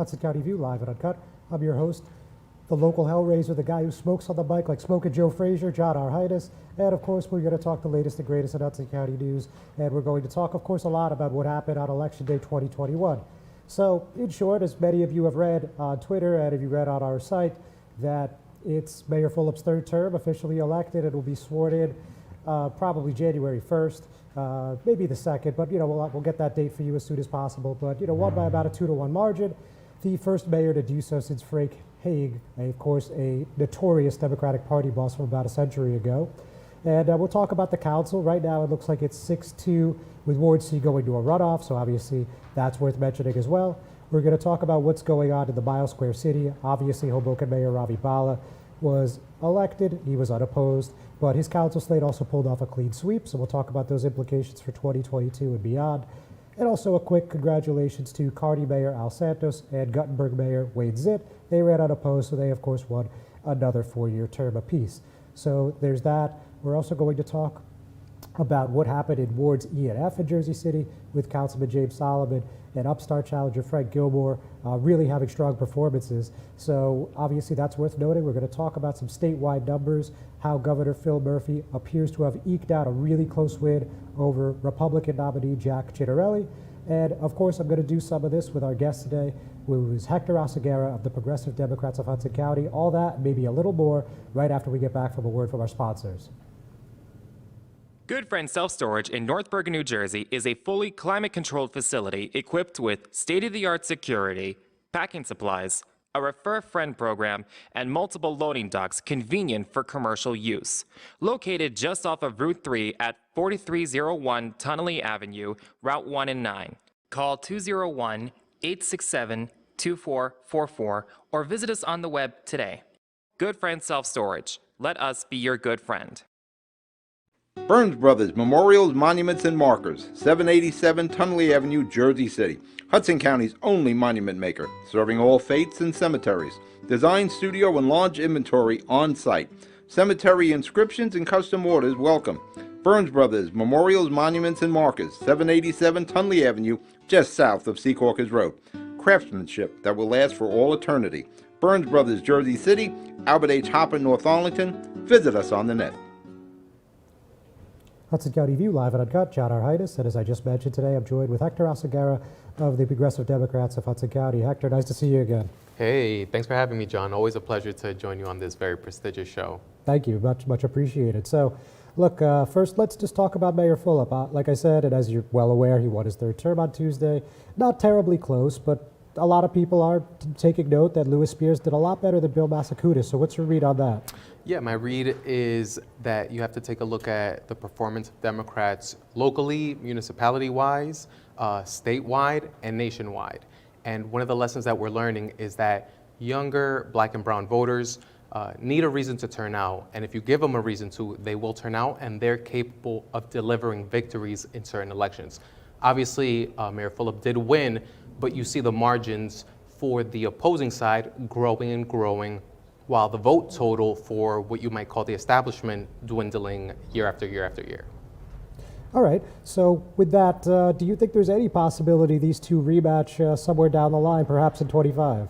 Hudson County View, live and uncut. I'm your host, the local hellraiser, the guy who smokes on the bike like Smoking Joe Frazier, John Arhitis. And of course, we're going to talk the latest and greatest in Hudson County news. And we're going to talk, of course, a lot about what happened on Election Day 2021. So, in short, as many of you have read on Twitter and if you read on our site, that it's Mayor Fulop's third term, officially elected. It will be sworn in probably January 1st. Maybe the 2nd, but we'll get that date for you as soon as possible. But won by about a 2-1 margin. The first mayor to do so since Frank Hague, of course, a notorious Democratic Party boss from about a century ago. And we'll talk about the council. Right now, it looks like it's 6-2 with Ward C going to a runoff, so obviously that's worth mentioning as well. We're going to talk about what's going on in the Mile Square City. Obviously, Hoboken Mayor Ravi Bala was elected. He was unopposed, but his council slate also pulled off a clean sweep, so we'll talk about those implications for 2022 and beyond. And also a quick congratulations to Kearney Mayor Al Santos and Guttenberg Mayor Wade Zitt. They ran unopposed, so they, of course, won another 4-year term apiece. So there's that. We're also going to talk about what happened in Wards E and F in Jersey City with Councilman James Solomon and upstart challenger Frank Gilmore really having strong performances. So obviously that's worth noting. We're going to talk about some statewide numbers, how Governor Phil Murphy appears to have eked out a really close win over Republican nominee Jack Ciattarelli. And of course, I'm going to do some of this with our guest today, who is Hector Oseguera of the Progressive Democrats of Hudson County. All that, maybe a little more, right after we get back from a word from our sponsors. Good Friend Self-Storage in North Bergen, New Jersey is a fully climate-controlled facility equipped with state-of-the-art security, packing supplies, a Refer a Friend program, and multiple loading docks convenient for commercial use. Located just off of Route 3 at 4301 Tunnelly Avenue, Route 1 and 9. Call 201-867-2444 or visit us on the web today. Good Friend Self-Storage. Let us be your good friend. Burns Brothers Memorials, Monuments, and Markers, 787 Tunnelly Avenue, Jersey City. Hudson County's only monument maker, serving all faiths and cemeteries. Design, studio, and large inventory on site. Cemetery inscriptions and custom orders welcome. Burns Brothers Memorials, Monuments, and Markers, 787 Tunnelly Avenue, just south of Secaucus Road. Craftsmanship that will last for all eternity. Burns Brothers, Jersey City, Albert H. Hopper, North Arlington. Visit us on the net. Hudson County View, live and uncut. John Arhitis, and as I just mentioned today, I'm joined with Hector Oseguera of the Progressive Democrats of Hudson County. Hector, nice to see you again. Hey, thanks for having me, John. Always a pleasure to join you on this very prestigious show. Thank you, much appreciated. So, look, first let's just talk about Mayor Fulop. Like I said, and as you're well aware, he won his third term on Tuesday. Not terribly close, but a lot of people are taking note that Louis Spears did a lot better than Bill Massacutis. So what's your read on that? Yeah, my read is that you have to take a look at the performance of Democrats locally, municipality-wise, statewide, and nationwide. And one of the lessons that we're learning is that younger Black and brown voters need a reason to turn out. And if you give them a reason to, they will turn out, and they're capable of delivering victories in certain elections. Obviously, Mayor Fulop did win, but you see the margins for the opposing side growing and growing, while the vote total for what you might call the establishment dwindling year after year after year. All right, so with that, do you think there's any possibility these two rematch somewhere down the line, perhaps in 25?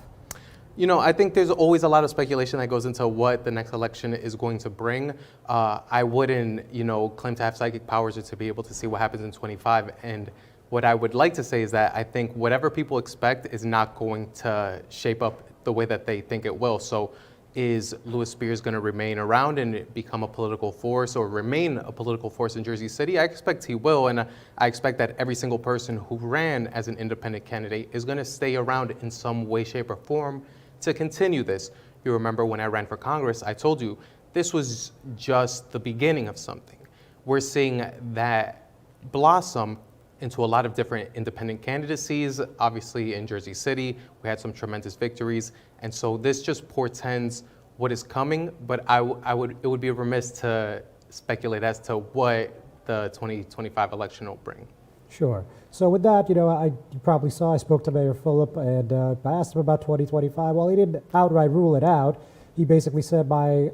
I think there's always a lot of speculation that goes into what the next election is going to bring. I wouldn't, claim to have psychic powers or to be able to see what happens in 25. And what I would like to say is that I think whatever people expect is not going to shape up the way that they think it will. So is Louis Spears going to remain around and become a political force or remain a political force in Jersey City? I expect he will, and I expect that every single person who ran as an independent candidate is going to stay around in some way, shape, or form to continue this. You remember when I ran for Congress, I told you this was just the beginning of something. We're seeing that blossom into a lot of different independent candidacies. Obviously in Jersey City, we had some tremendous victories. And so this just portends what is coming, but it would be remiss to speculate as to what the 2025 election will bring. Sure. So with that, you probably saw I spoke to Mayor Fulop and I asked him about 2025. Well, he didn't outright rule it out. He basically said my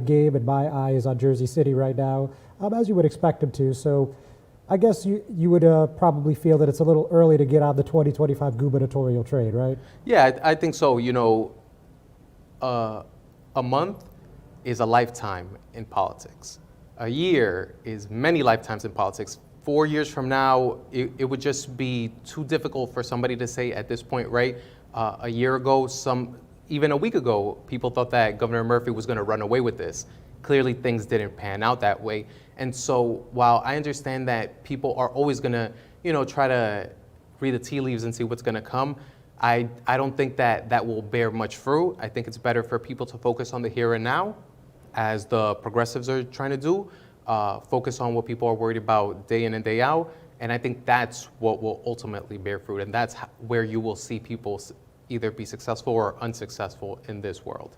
game and my eye is on Jersey City right now, as you would expect him to. So I guess you would probably feel that it's a little early to get on the 2025 gubernatorial trade, right? Yeah, I think so. A month is a lifetime in politics. A year is many lifetimes in politics. 4 years from now, it would just be too difficult for somebody to say at this point, right? A year ago, even a week ago, people thought that Governor Murphy was going to run away with this. Clearly, things didn't pan out that way. And so while I understand that people are always going to, try to read the tea leaves and see what's going to come, I don't think that will bear much fruit. I think it's better for people to focus on the here and now, as the progressives are trying to do, focus on what people are worried about day in and day out. And I think that's what will ultimately bear fruit. And that's where you will see people either be successful or unsuccessful in this world.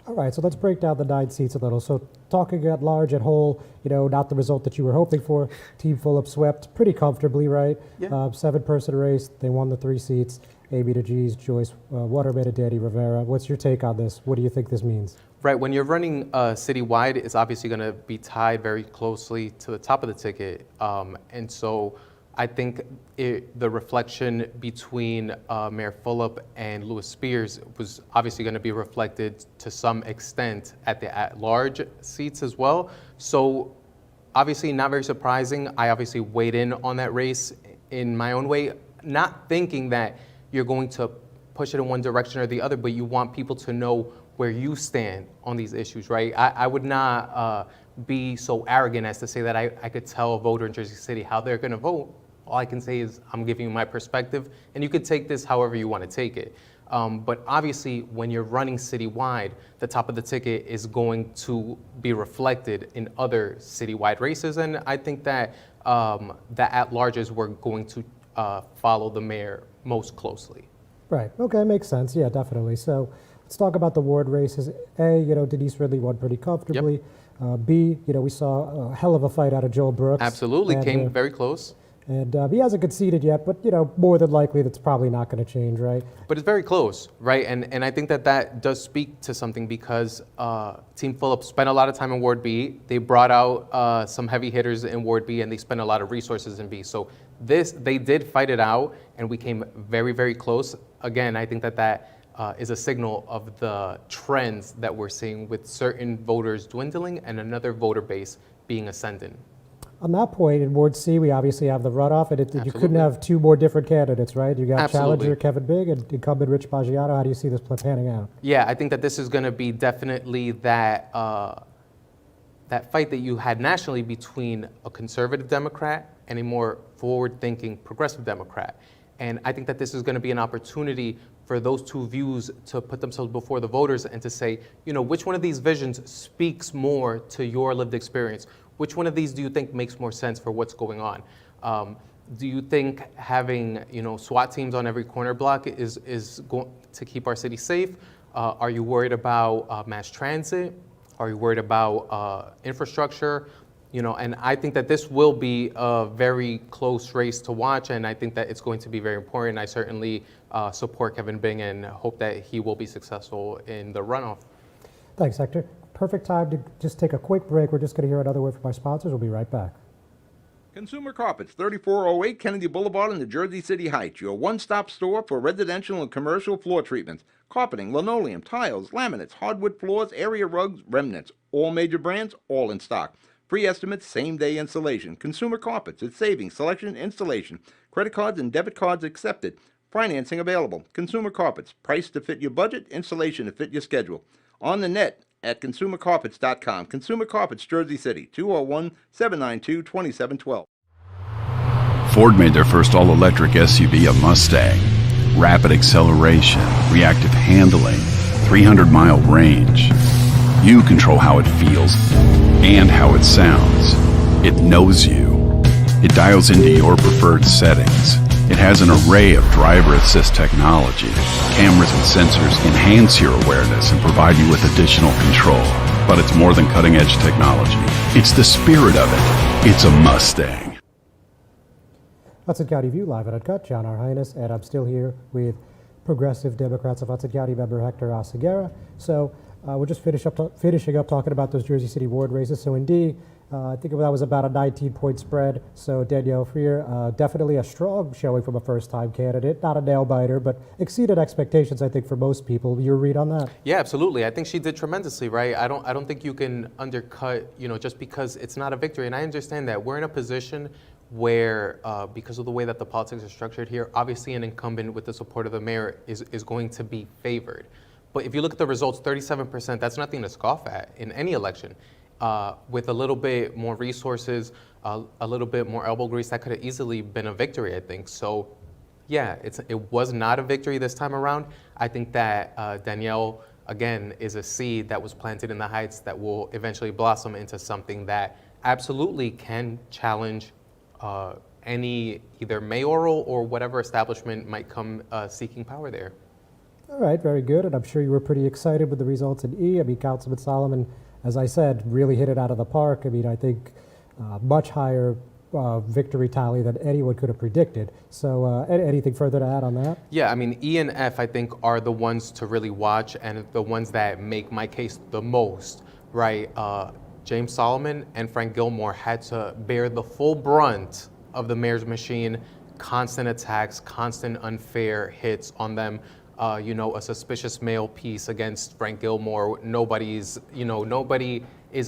All right, so let's break down the 9 seats a little. So talking at large, at whole, not the result that you were hoping for. Team Fulop swept pretty comfortably, right? Yeah. 7-person race. They won the 3 seats. Amy DeGees, Joyce Waterman, and Danny Rivera. What's your take on this? What do you think this means? Right, when you're running citywide, it's obviously going to be tied very closely to the top of the ticket. And so I think the reflection between Mayor Fulop and Louis Spears was obviously going to be reflected to some extent at the at-large seats as well. So obviously not very surprising. I obviously weighed in on that race in my own way, not thinking that you're going to push it in one direction or the other, but you want people to know where you stand on these issues, right? I would not be so arrogant as to say that I could tell a voter in Jersey City how they're gonna vote. All I can say is I'm giving you my perspective, and you could take this however you want to take it. But obviously, when you're running citywide, the top of the ticket is going to be reflected in other citywide races, and I think that the at-larges were going to follow the mayor most closely. Right. Okay, makes sense. Yeah, definitely. So let's talk about the ward races. A, Denise Ridley won pretty comfortably. Yep. B, we saw a hell of a fight out of Joel Brooks. Absolutely, came very close. And he hasn't conceded yet, but more than likely that's probably not going to change, right? But it's very close, right? And I think that does speak to something because Team Fulop spent a lot of time in Ward B. They brought out some heavy hitters in Ward B, and they spent a lot of resources in B. So they did fight it out, and we came very, very close. Again, I think that is a signal of the trends that we're seeing with certain voters dwindling and another voter base being ascendant. On that point, in Ward C, we obviously have the runoff, and you couldn't have 2 more different candidates, right? You got Absolutely. challenger Kevin Bigg and incumbent Rich Baggiano. How do you see this panning out? Yeah, I think that this is going to be definitely that fight that you had nationally between a conservative Democrat and a more forward-thinking progressive Democrat. And I think that this is going to be an opportunity for those 2 views to put themselves before the voters and to say, which one of these visions speaks more to your lived experience? Which one of these do you think makes more sense for what's going on? Do you think having SWAT teams on every corner block is going to keep our city safe? Are you worried about mass transit? Are you worried about infrastructure? And I think that this will be a very close race to watch, and I think that it's going to be very important. I certainly support Kevin Bing and hope that he will be successful in the runoff. Thanks, Hector. Perfect time to just take a quick break. We're just going to hear another word from our sponsors. We'll be right back. Consumer Carpets, 3408 Kennedy Boulevard in the Jersey City Heights, your one-stop store for residential and commercial floor treatments, carpeting, linoleum, tiles, laminates, hardwood floors, area rugs, remnants, all major brands, all in stock. Free estimates, same-day installation. Consumer Carpets, it's savings, selection, installation. Credit cards and debit cards accepted. Financing available. Consumer Carpets, price to fit your budget, installation to fit your schedule. On the net at consumercarpets.com. Consumer Carpets, Jersey City, 201-792-2712. Ford made their first all-electric SUV a Mustang. Rapid acceleration, reactive handling, 300-mile range. You control how it feels and how it sounds. It knows you. It dials into your preferred settings. It has an array of driver assist technology. Cameras and sensors enhance your awareness and provide you with additional control. But it's more than cutting-edge technology. It's the spirit of it. It's a Mustang. Hudson County View, live at Uncut. John R. Highness, and I'm still here with Progressive Democrats of Hudson County member Hector Oseguera. So We're just finishing up talking about those Jersey City ward races. So in D, I think that was about a 19-point spread. So Danielle Freer, definitely a strong showing from a first-time candidate. Not a nail-biter, but exceeded expectations, I think, for most people. Your read on that? Yeah, absolutely. I think she did tremendously, right? I don't think you can undercut, just because it's not a victory. And I understand that we're in a position where, because of the way that the politics are structured here, obviously an incumbent with the support of the mayor is going to be favored. But if you look at the results, 37%, that's nothing to scoff at in any election. With a little bit more resources, a little bit more elbow grease, that could have easily been a victory, I think. So, yeah, it was not a victory this time around. I think that Danielle, again, is a seed that was planted in the Heights that will eventually blossom into something that absolutely can challenge any either mayoral or whatever establishment might come seeking power there. All right, very good. And I'm sure you were pretty excited with the results in E. I mean, Councilman Solomon, as I said, really hit it out of the park. I mean, I think much higher victory tally than anyone could have predicted. So anything further to add on that? Yeah, I mean, E and F, I think, are the ones to really watch and the ones that make my case the most, right? James Solomon and Frank Gilmore had to bear the full brunt of the mayor's machine, constant attacks, constant unfair hits on them. A suspicious mail piece against Frank Gilmore. Nobody is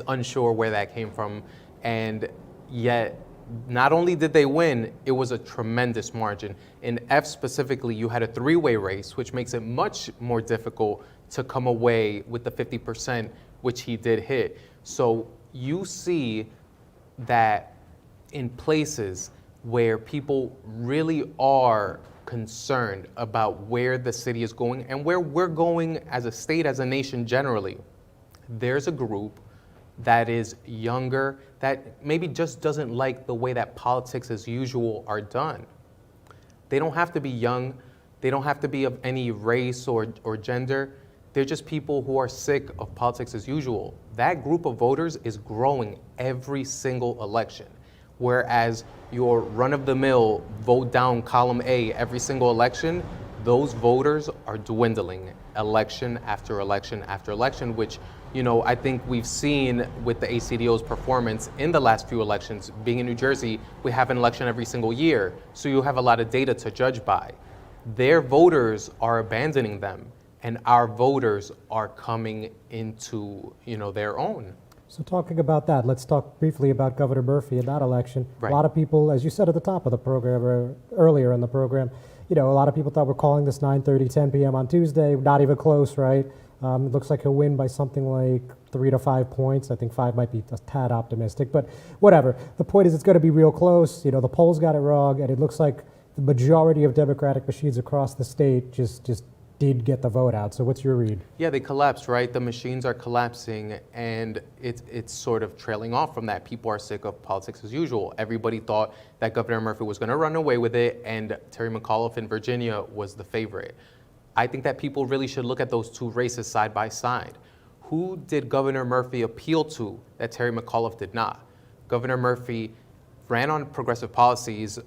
unsure where that came from. And yet, not only did they win, it was a tremendous margin. In F specifically, you had a three-way race, which makes it much more difficult to come away with the 50%, which he did hit. So you see that in places where people really are concerned about where the city is going and where we're going as a state, as a nation generally, there's a group that is younger that maybe just doesn't like the way that politics as usual are done. They don't have to be young. They don't have to be of any race or gender. They're just people who are sick of politics as usual. That group of voters is growing every single election. Whereas your run-of-the-mill vote down column A every single election, those voters are dwindling election after election after election, which, I think we've seen with the ACDO's performance in the last few elections. Being in New Jersey, we have an election every single year, so you have a lot of data to judge by. Their voters are abandoning them, and our voters are coming into, their own. So talking about that, let's talk briefly about Governor Murphy in that election. Right. A lot of people, as you said at the top of the program, or earlier in the program, a lot of people thought we're calling this 9:30, 10 p.m. on Tuesday. Not even close, right? It looks like he'll win by something like 3 to 5 points. I think 5 might be a tad optimistic, but whatever. The point is it's going to be real close. The polls got it wrong, and it looks like the majority of Democratic machines across the state just did get the vote out. So what's your read? Yeah, they collapsed, right? The machines are collapsing, and it's sort of trailing off from that. People are sick of politics as usual. Everybody thought that Governor Murphy was going to run away with it, and Terry McAuliffe in Virginia was the favorite. I think that people really should look at those two races side by side. Who did Governor Murphy appeal to that Terry McAuliffe did not? Governor Murphy ran on progressive policies,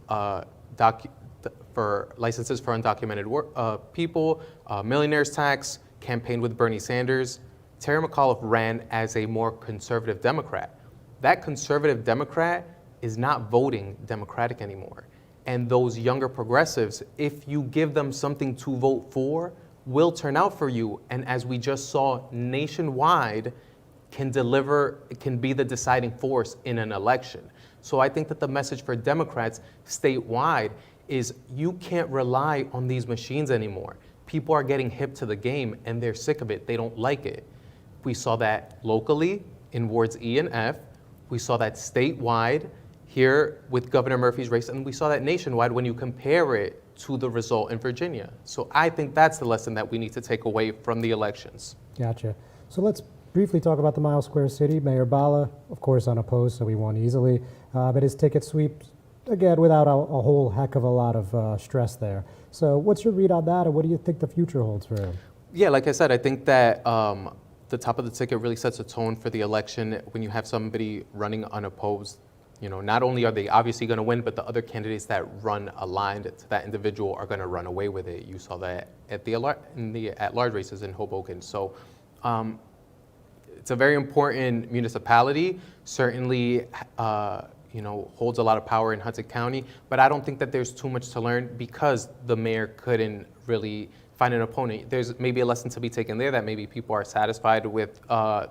for licenses for undocumented people, millionaires tax, campaigned with Bernie Sanders. Terry McAuliffe ran as a more conservative Democrat. That conservative Democrat is not voting Democratic anymore. And those younger progressives, if you give them something to vote for, will turn out for you. And as we just saw nationwide, can be the deciding force in an election. So I think that the message for Democrats statewide is you can't rely on these machines anymore. People are getting hip to the game and they're sick of it. They don't like it. We saw that locally in wards E and F. We saw that statewide here with Governor Murphy's race, and we saw that nationwide when you compare it to the result in Virginia. So I think that's the lesson that we need to take away from the elections. Gotcha. So let's briefly talk about the Mile Square City. Mayor Bala, of course, unopposed, so he won easily. But his ticket sweep, again, without a whole heck of a lot of stress there. So what's your read on that, and what do you think the future holds for him? Yeah, like I said, I think that the top of the ticket really sets a tone for the election when you have somebody running unopposed. Not only are they obviously going to win, but the other candidates that run aligned to that individual are going to run away with it. You saw that at the at-large races in Hoboken. So It's a very important municipality, certainly holds a lot of power in Hudson County, but I don't think that there's too much to learn because the mayor couldn't really find an opponent. There's maybe a lesson to be taken there that maybe people are satisfied with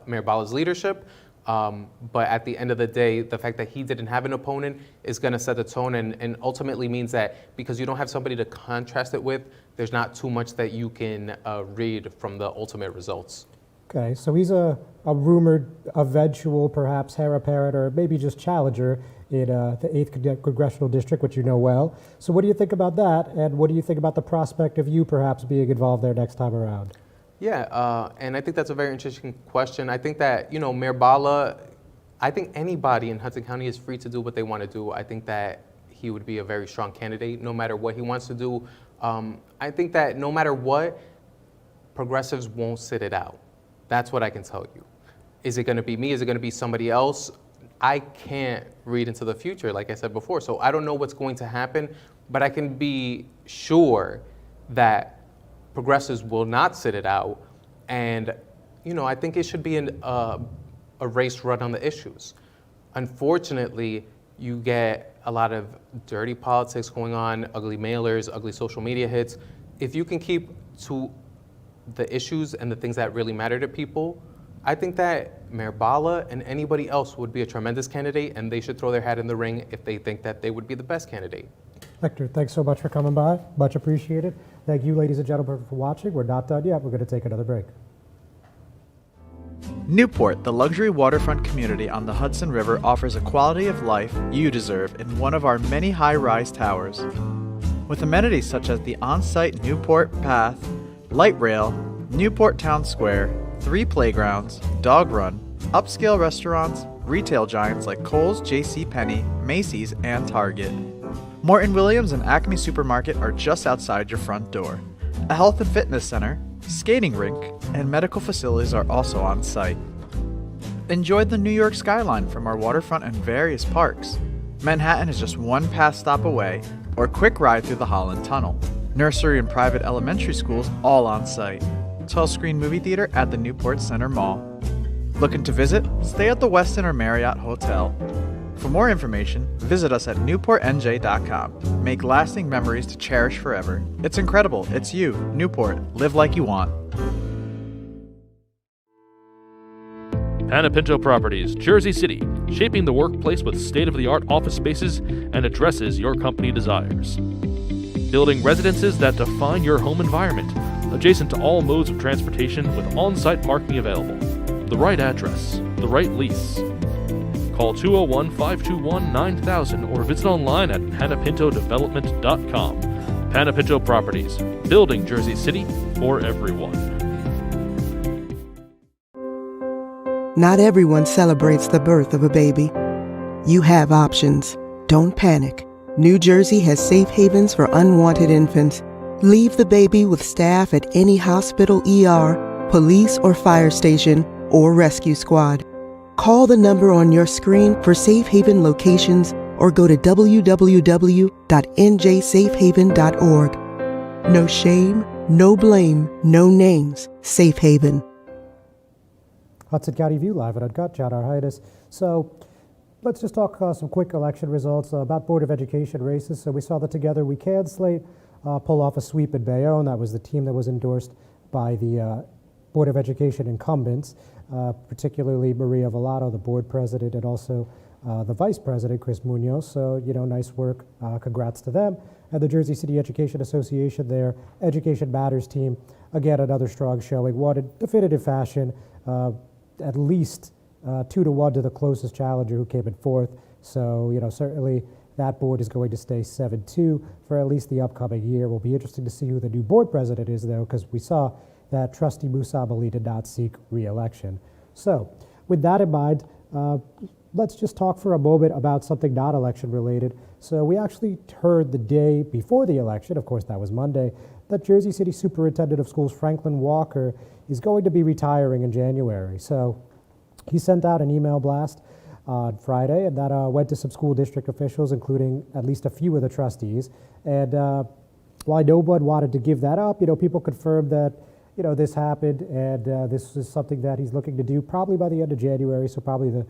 Mayor Bala's leadership, but at the end of the day, the fact that he didn't have an opponent is going to set the tone and ultimately means that because you don't have somebody to contrast it with, there's not too much that you can read from the ultimate results. Okay, so he's a rumored eventual, perhaps heir apparent, or maybe just challenger in the 8th Congressional District, which you know well. So what do you think about that, and what do you think about the prospect of you perhaps being involved there next time around? Yeah, and I think that's a very interesting question. I think that, Mayor Bala, I think anybody in Hudson County is free to do what they want to do. I think that he would be a very strong candidate no matter what he wants to do. I think that no matter what, progressives won't sit it out. That's what I can tell you. Is it going to be me? Is it going to be somebody else? I can't read into the future, like I said before. So I don't know what's going to happen, but I can be sure that progressives will not sit it out. And, I think it should be a race run on the issues. Unfortunately, you get a lot of dirty politics going on, ugly mailers, ugly social media hits. If you can keep to the issues and the things that really matter to people, I think that Mayor Bala and anybody else would be a tremendous candidate, and they should throw their hat in the ring if they think that they would be the best candidate. Hector, thanks so much for coming by. Much appreciated. Thank you, ladies and gentlemen, for watching. We're not done yet. We're going to take another break. Newport, the luxury waterfront community on the Hudson River, offers a quality of life you deserve in one of our many high-rise towers. With amenities such as the on-site Newport Path, light rail, Newport Town Square, 3 playgrounds, dog run, upscale restaurants, retail giants like Kohl's, JCPenney, Macy's, and Target. Morton Williams and Acme Supermarket are just outside your front door. A health and fitness center, skating rink, and medical facilities are also on site. Enjoy the New York skyline from our waterfront and various parks. Manhattan is just one pass stop away, or a quick ride through the Holland Tunnel. Nursery and private elementary schools all on site. 12-screen movie theater at the Newport Center Mall. Looking to visit? Stay at the Westin or Marriott Hotel. For more information, visit us at newportnj.com. Make lasting memories to cherish forever. It's incredible. It's you, Newport. Live like you want. Panapinto Properties, Jersey City, shaping the workplace with state-of-the-art office spaces and addresses your company desires. Building residences that define your home environment, adjacent to all modes of transportation with on-site parking available. The right address, the right lease. Call 201-521-9000 or visit online at panapintodevelopment.com. Panapinto Properties, building Jersey City for everyone. Not everyone celebrates the birth of a baby. You have options. Don't panic. New Jersey has safe havens for unwanted infants. Leave the baby with staff at any hospital, ER, police or fire station, or rescue squad. Call the number on your screen for safe haven locations or go to www.njsafehaven.org. No shame, no blame, no names. Safe Haven. Hudson County View live at Uncut. John Arhitis. So let's just talk some quick election results about Board of Education races. So we saw that together we can slate pull off a sweep in Bayonne. That was the team that was endorsed by the Board of Education incumbents, particularly Maria Volato, the board president, and also the vice president, Chris Munoz. So, nice work. Congrats to them. And the Jersey City Education Association, their Education Matters team, again, another strong showing, won in definitive fashion, at least 2-1 to the closest challenger who came in fourth. So, certainly that board is going to stay 7-2 for at least the upcoming year. Will be interesting to see who the new board president is, though, because we saw that Trustee Musa Ali did not seek re-election. So, with that in mind, let's just talk for a moment about something not election related. So we actually heard the day before the election, of course that was Monday, that Jersey City Superintendent of Schools Franklin Walker is going to be retiring in January. So he sent out an email blast on Friday, and that went to some school district officials, including at least a few of the trustees. And while no one wanted to give that up, people confirmed that this happened, and this is something that he's looking to do probably by the end of January, so probably the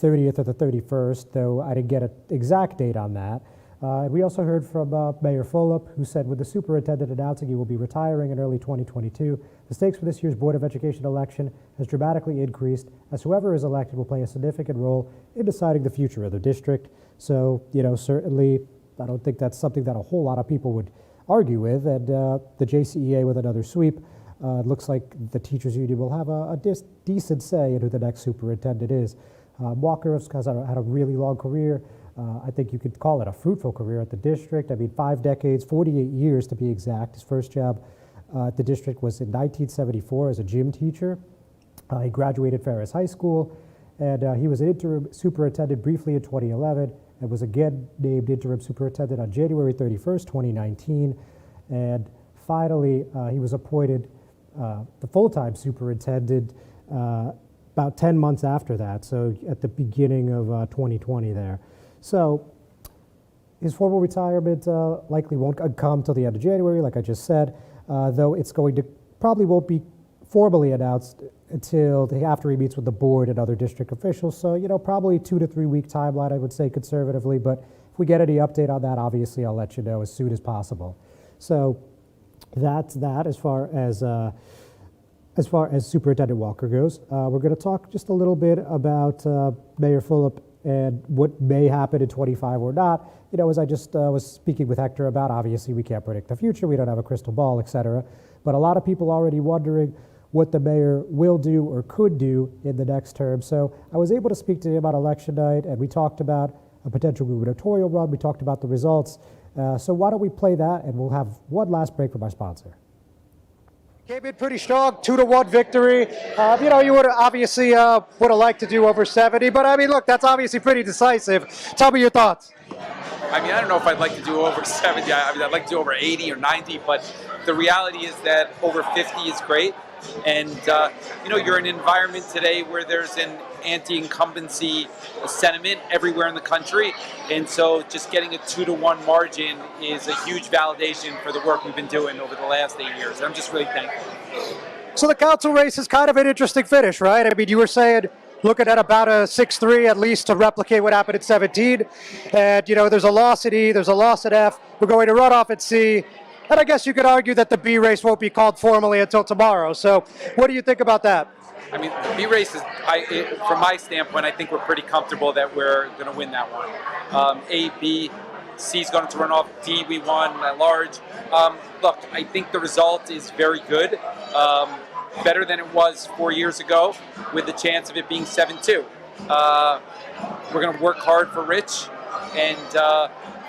30th or the 31st, though I didn't get an exact date on that. And we also heard from Mayor Fulop, who said with the superintendent announcing he will be retiring in early 2022, the stakes for this year's Board of Education election has dramatically increased, as whoever is elected will play a significant role in deciding the future of the district. So, certainly, I don't think that's something that a whole lot of people would argue with. And the JCEA with another sweep, it looks like the teachers union will have a decent say in who the next superintendent is. Walker has had a really long career. I think you could call it a fruitful career at the district. 5 decades, 48 years to be exact. His first job at the district was in 1974 as a gym teacher. He graduated Ferris High School, and he was an interim superintendent briefly in 2011 and was again named interim superintendent on January 31st, 2019. And finally, he was appointed the full-time superintendent about 10 months after that, so at the beginning of 2020 there. So his formal retirement likely won't come till the end of January, like I just said, though it's going to probably won't be formally announced until after he meets with the board and other district officials. So, probably 2 to 3 week timeline, I would say conservatively, but if we get any update on that, obviously I'll let you know as soon as possible. So that's that as far as Superintendent Walker goes. We're going to talk just a little bit about Mayor Fulop and what may happen in 25 or not. As I just was speaking with Hector about, obviously we can't predict the future, we don't have a crystal ball, etc. But a lot of people already wondering what the mayor will do or could do in the next term. So I was able to speak to him on election night, and we talked about a potential gubernatorial run, we talked about the results. So why don't we play that, and we'll have one last break from our sponsor. Came in pretty strong, 2-1 victory. You would obviously would have liked to do over 70, but look, that's obviously pretty decisive. Tell me your thoughts. I don't know if I'd like to do over 70. I'd like to do over 80 or 90, but the reality is that over 50 is great. And, you're in an environment today where there's an anti-incumbency sentiment everywhere in the country. And so just getting a 2-1 margin is a huge validation for the work we've been doing over the last 8 years. And I'm just really thankful. So the council race is kind of an interesting finish, right? You were saying looking at about a 6-3 at least to replicate what happened at 17. And, there's a loss at E, there's a loss at F. We're going to run off at C. And I guess you could argue that the B race won't be called formally until tomorrow. So what do you think about that? The B race is, from my standpoint, I think we're pretty comfortable that we're going to win that one. A, B, C is going to run off. D, we won at large. Look, I think the result is very good. Better than it was 4 years ago, with the chance of it being 7-2. We're going to work hard for Rich, and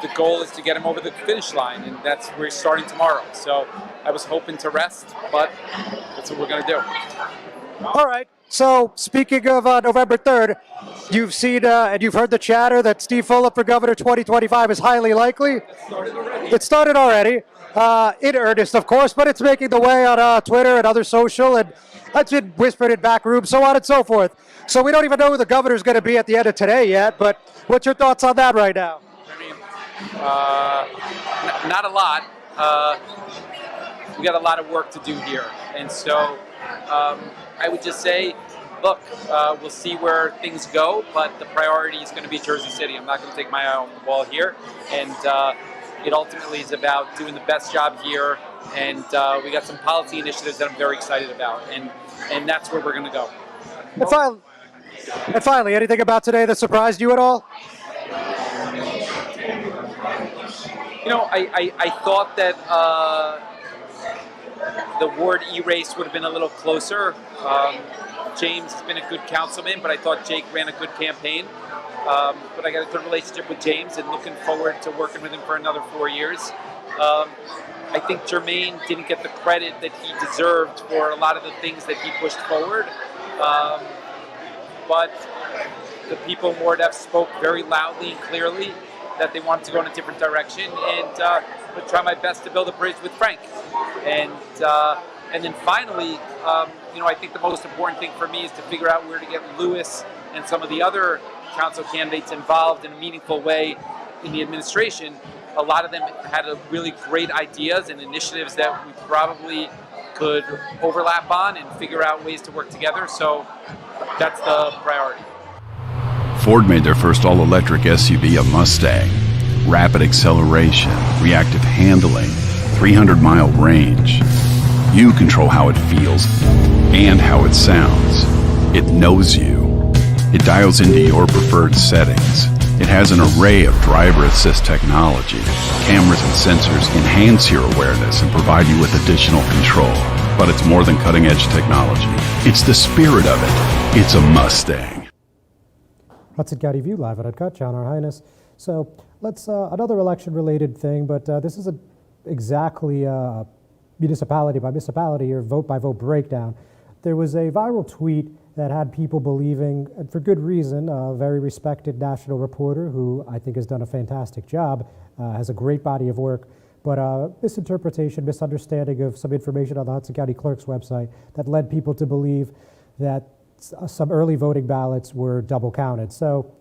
the goal is to get him over the finish line, and we're starting tomorrow. So I was hoping to rest, but that's what we're going to do. All right. So speaking of November 3rd, you've seen and you've heard the chatter that Steve Fulop for governor 2025 is highly likely. It started already. In earnest, of course, but it's making the way on Twitter and other social, and that's been whispered in back rooms, so on and so forth. So we don't even know who the governor's going to be at the end of today yet, but what's your thoughts on that right now? Not a lot. We got a lot of work to do here, and so I would just say, look, we'll see where things go, but the priority is going to be Jersey City. I'm not going to take my eye off the ball here, and it ultimately is about doing the best job here, and we got some policy initiatives that I'm very excited about, and that's where we're going to go. And finally, anything about today that surprised you at all? I thought that the Ward E race would have been a little closer. James has been a good councilman, but I thought Jake ran a good campaign. But I got a good relationship with James and looking forward to working with him for another 4 years. I think Jermaine didn't get the credit that he deserved for a lot of the things that he pushed forward. But the people in Ward F spoke very loudly and clearly that they wanted to go in a different direction, and would try my best to build a bridge with Frank. And then finally, I think the most important thing for me is to figure out where to get Lewis and some of the other council candidates involved in a meaningful way in the administration. A lot of them had really great ideas and initiatives that we probably could overlap on and figure out ways to work together. So that's the priority. Ford made their first all-electric SUV a Mustang. Rapid acceleration, reactive handling, 300-mile range. You control how it feels and how it sounds. It knows you. It dials into your preferred settings. It has an array of driver assist technology. Cameras and sensors enhance your awareness and provide you with additional control. But it's more than cutting-edge technology. It's the spirit of it. It's a Mustang. Hudson County View live at Uncut, John, Our Highness. So let's, another election-related thing, but this isn't exactly municipality by municipality or vote by vote breakdown. There was a viral tweet that had people believing, and for good reason, a very respected national reporter who I think has done a fantastic job, has a great body of work, but misinterpretation, misunderstanding of some information on the Hudson County Clerk's website that led people to believe that some early voting ballots were double counted. So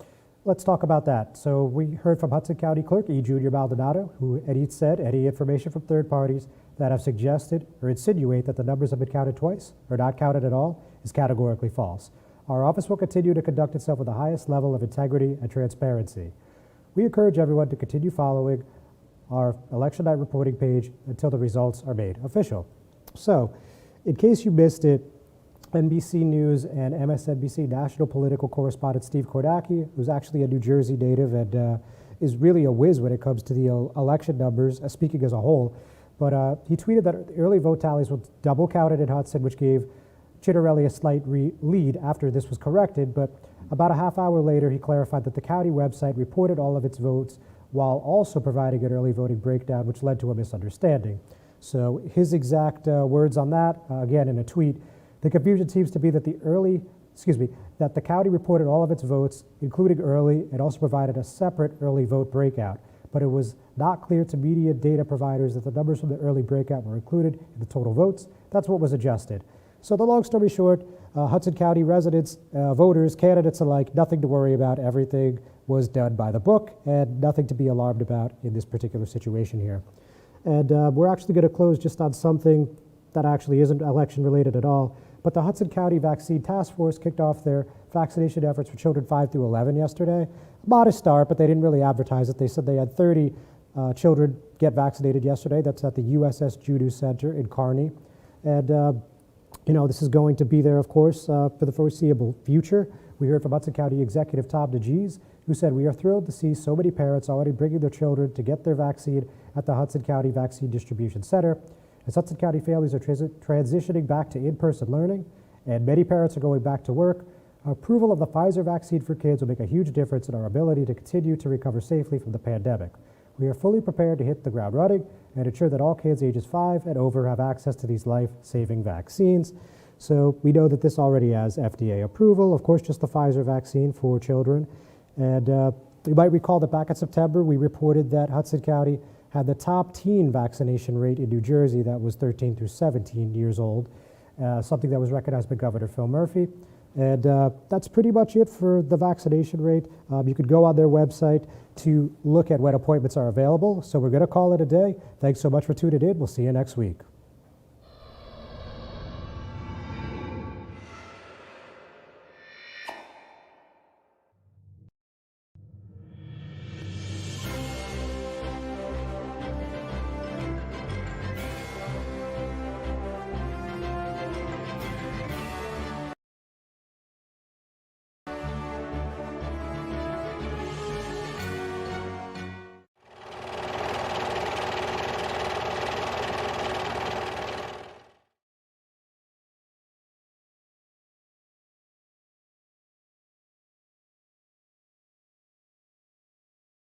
let's talk about that. So we heard from Hudson County Clerk E. Junior Maldonado, who he said any information from third parties that have suggested or insinuate that the numbers have been counted twice or not counted at all is categorically false. Our office will continue to conduct itself with the highest level of integrity and transparency. We encourage everyone to continue following our election night reporting page until the results are made official. So, in case you missed it, NBC News and MSNBC national political correspondent Steve Kornacki, who's actually a New Jersey native and is really a whiz when it comes to the election numbers, speaking as a whole, but he tweeted that early vote tallies were double counted in Hudson, which gave Chitterelli a slight lead after this was corrected, but about a half hour later, he clarified that the county website reported all of its votes while also providing an early voting breakdown, which led to a misunderstanding. So his exact words on that, again in a tweet, the confusion seems to be that that the county reported all of its votes, including early, and also provided a separate early vote breakout. But it was not clear to media data providers that the numbers from the early breakout were included in the total votes. That's what was adjusted. So the long story short, Hudson County residents, voters, candidates alike, nothing to worry about. Everything was done by the book and nothing to be alarmed about in this particular situation here. And we're actually going to close just on something that actually isn't election related at all. But the Hudson County Vaccine Task Force kicked off their vaccination efforts for children 5 through 11 yesterday. Modest start, but they didn't really advertise it. They said they had 30 children get vaccinated yesterday. That's at the USS Juneau Center in Kearney. And this is going to be there, of course, for the foreseeable future. We heard from Hudson County Executive Tom DeGees, who said, "We are thrilled to see so many parents already bringing their children to get their vaccine at the Hudson County Vaccine Distribution Center. As Hudson County families are transitioning back to in-person learning, and many parents are going back to work, approval of the Pfizer vaccine for kids will make a huge difference in our ability to continue to recover safely from the pandemic. We are fully prepared to hit the ground running and ensure that all kids ages 5 and over have access to these life-saving vaccines." So we know that this already has FDA approval, of course, just the Pfizer vaccine for children. And you might recall that back in September, we reported that Hudson County had the top teen vaccination rate in New Jersey that was 13 through 17 years old, something that was recognized by Governor Phil Murphy. And that's pretty much it for the vaccination rate. You could go on their website to look at when appointments are available. So we're going to call it a day. Thanks so much for tuning in. We'll see you next week.